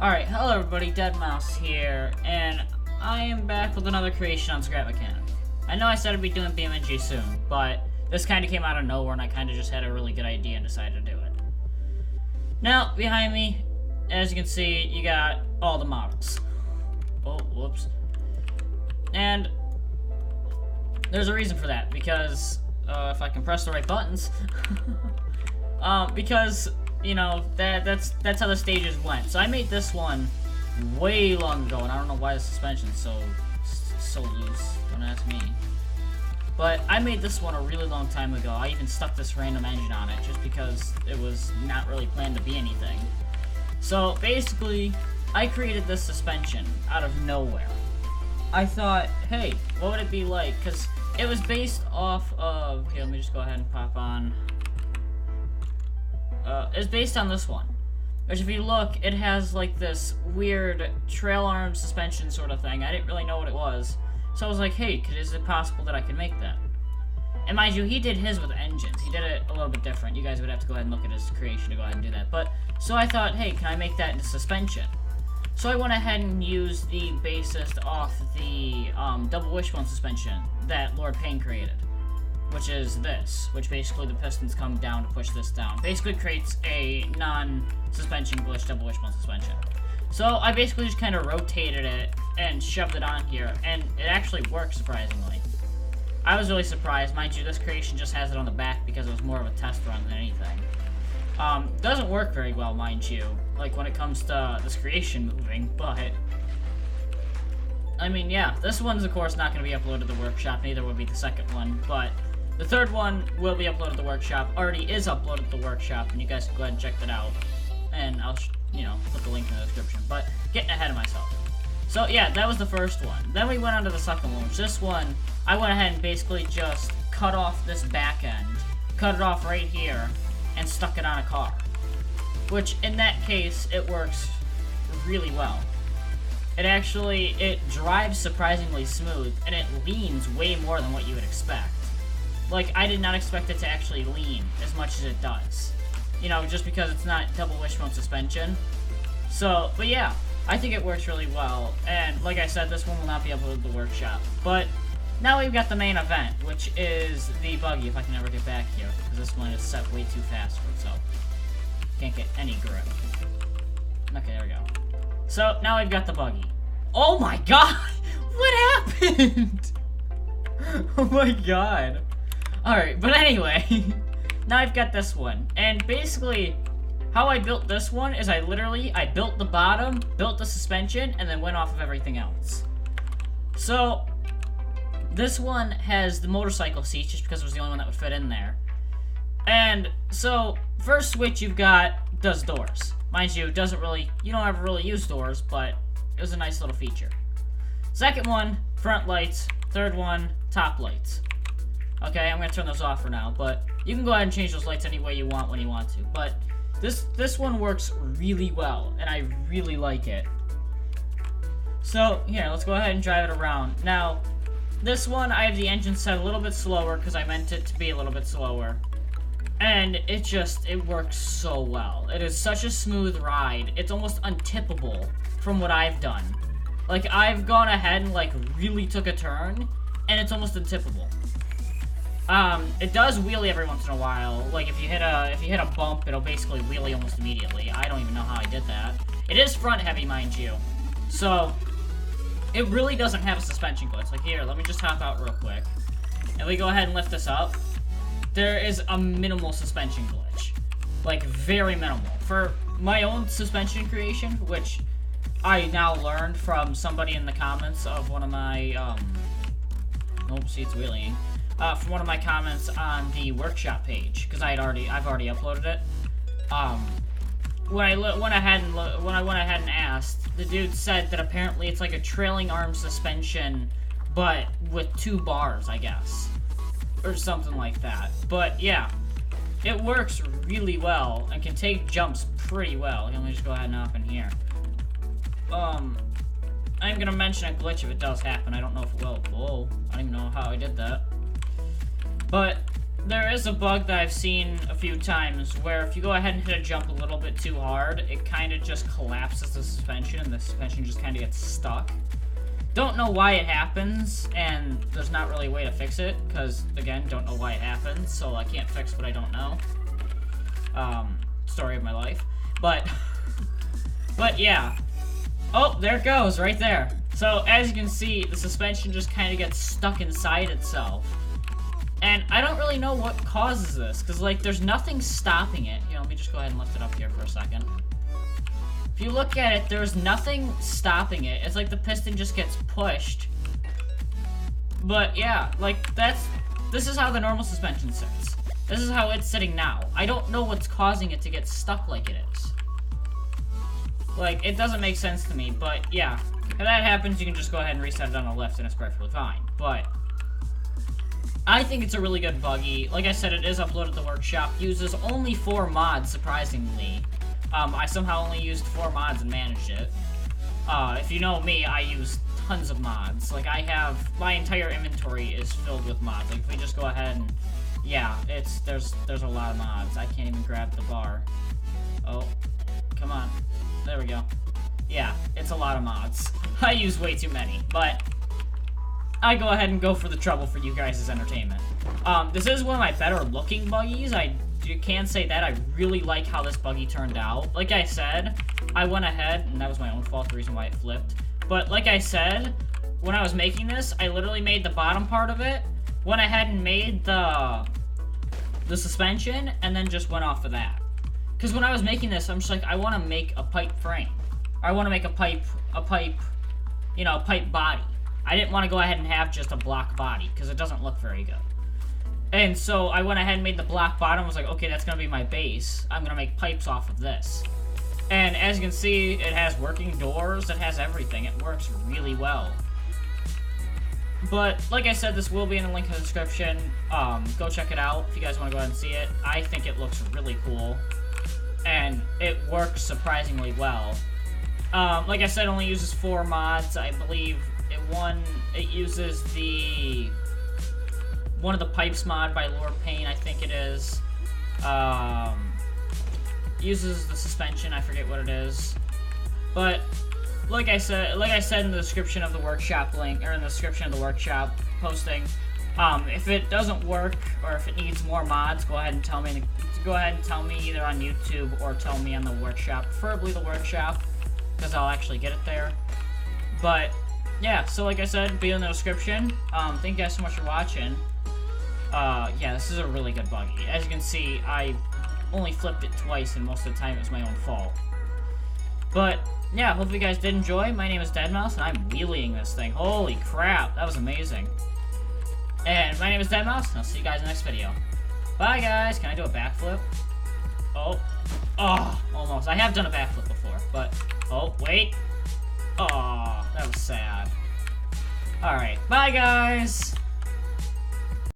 Alright, hello everybody, Deadmau5 here, and I am back with another creation on Scrap Mechanic. I know I said I'd be doing BMNG soon, but this kind of came out of nowhere and I kind of just had a really good idea and decided to do it. Now, behind me, as you can see, you got all the models. Oh, whoops. And there's a reason for that, because, if I can press the right buttons, because you know, that's how the stages went. So I made this one way long ago, and I don't know why the suspension's so loose. Don't ask me. But I made this one a really long time ago. I even stuck this random engine on it just because it was not really planned to be anything. So basically, I created this suspension out of nowhere. I thought, hey, what would it be like? Because it was based off of... Here, let me just go ahead and pop on... it's based on this one, which if you look, it has like this weird trail arm suspension sort of thing. I didn't really know what it was, so I was like, hey, is it possible that I can make that? And mind you, he did his with engines. He did it a little bit different. You guys would have to go ahead and look at his creation to go ahead and do that. But, so I thought, hey, can I make that into suspension? So I went ahead and used the basis off the double wishbone suspension that Lord Payne created, which is this, which basically the pistons come down to push this down. Basically creates a non-suspension glitch double wishbone suspension. So I basically just kind of rotated it and shoved it on here, and it actually works surprisingly. I was really surprised. Mind you, this creation just has it on the back because it was more of a test run than anything. Doesn't work very well, mind you, like when it comes to this creation moving, but... I mean, yeah, this one's of course not going to be uploaded to the workshop, neither will be the second one, but the third one will be uploaded to the workshop, already is uploaded to the workshop, and you guys can go ahead and check that out, and I'll, put the link in the description, but getting ahead of myself. So yeah, that was the first one. Then we went on to the second one, which this one, I went ahead and basically just cut off this back end, cut it off right here, and stuck it on a car. Which, in that case, it works really well. It drives surprisingly smooth, and it leans way more than what you would expect. Like, I did not expect it to actually lean as much as it does. You know, just because it's not double wishbone suspension. So, but yeah, I think it works really well, and like I said, this one will not be uploaded to the workshop. But, now we've got the main event, which is the Buggy, if I can ever get back here, because this one is set way too fast for itself. Can't get any grip. Okay, there we go. So, now we've got the Buggy. Oh my god! What happened? Oh my god. Alright, but anyway, now I've got this one. And basically, how I built this one is I built the bottom, built the suspension, and then went off of everything else. So, this one has the motorcycle seats just because it was the only one that would fit in there. And, so, first switch you've got does doors. Mind you, you don't ever really use doors, but it was a nice little feature. Second one, front lights. Third one, top lights. Okay, I'm gonna turn those off for now, but you can go ahead and change those lights any way you want when you want to. But this one works really well, and I really like it. So, here, let's go ahead and drive it around. Now, this one, I have the engine set a little bit slower, because I meant it to be a little bit slower. And it works so well. It is such a smooth ride. It's almost untippable from what I've done. Like, I've gone ahead and, like, really took a turn, and it's almost untippable. It does wheelie every once in a while. Like, if you hit a bump, it'll basically wheelie almost immediately. I don't even know how I did that. It is front heavy, mind you. So, it really doesn't have a suspension glitch. Like, here, let me just hop out real quick. And we go ahead and lift this up. There is a minimal suspension glitch. Like, very minimal. For my own suspension creation, which I now learned from somebody in the comments of one of my, see, it's wheeling. From one of my comments on the workshop page, because I've already uploaded it. When I went ahead and asked, the dude said that apparently it's like a trailing arm suspension, but with 2 bars, I guess. Or something like that. But yeah, it works really well and can take jumps pretty well. Let me just go ahead and hop in here. I'm gonna mention a glitch if it does happen. I don't know if it will. Whoa, I don't even know how I did that. But there is a bug that I've seen a few times where if you go ahead and hit a jump a little bit too hard, it kind of just collapses the suspension, and the suspension just kind of gets stuck. Don't know why it happens, and there's not really a way to fix it, because, again, don't know why it happens, so I can't fix what I don't know. Story of my life. But yeah. Oh, there it goes, right there. So, as you can see, the suspension just kind of gets stuck inside itself. And I don't really know what causes this, because, like, there's nothing stopping it. Here, let me just go ahead and lift it up here for a second. If you look at it, there's nothing stopping it. It's like the piston just gets pushed. But, yeah, like, this is how the normal suspension sits. This is how it's sitting now. I don't know what's causing it to get stuck like it is. Like, it doesn't make sense to me, but, yeah. If that happens, you can just go ahead and reset it on the lift, and it's perfectly fine. But I think it's a really good buggy. Like I said, it is uploaded to the workshop. Uses only 4 mods, surprisingly. I somehow only used 4 mods and managed it. If you know me, I use tons of mods. Like, my entire inventory is filled with mods. Like, if we just go ahead and, yeah, there's a lot of mods. I can't even grab the bar. Oh, come on. There we go. Yeah, it's a lot of mods. I use way too many, but I go ahead and go for the trouble for you guys' entertainment. This is one of my better looking buggies. I can say that. I really like how this buggy turned out. Like I said, I went ahead, and that was my own fault, the reason why it flipped. But like I said, when I was making this, I literally made the bottom part of it, went ahead and made the suspension, and then just went off of that. Because when I was making this, I'm just like, I want to make a pipe frame. I want to make a pipe, you know, a pipe body. I didn't want to go ahead and have just a block body, because it doesn't look very good. And so I went ahead and made the block bottom. I was like, okay, that's going to be my base. I'm going to make pipes off of this. And as you can see, it has working doors. It has everything. It works really well. But, like I said, this will be in the link in the description. Go check it out if you guys want to go ahead and see it. I think it looks really cool. And it works surprisingly well. Like I said, it only uses 4 mods. I believe it uses one of the pipes mod by Lord Payne, I think it is. Uses the suspension, I forget what it is. But like I said in the description of the workshop link, or in the description of the workshop posting, if it doesn't work or if it needs more mods, go ahead and tell me. Either on YouTube or tell me on the workshop, preferably the workshop, because I'll actually get it there. But yeah, so like I said, be in the description. Thank you guys so much for watching. Yeah, this is a really good buggy. As you can see, I only flipped it twice, and most of the time it was my own fault. But yeah, hope you guys did enjoy. My name is Deadmau5, and I'm wheeling this thing. Holy crap, that was amazing. And my name is Deadmau5, and I'll see you guys in the next video. Bye, guys. Can I do a backflip? Oh, almost. I have done a backflip before, but, oh, wait. Oh, that was sad. Alright, bye, guys.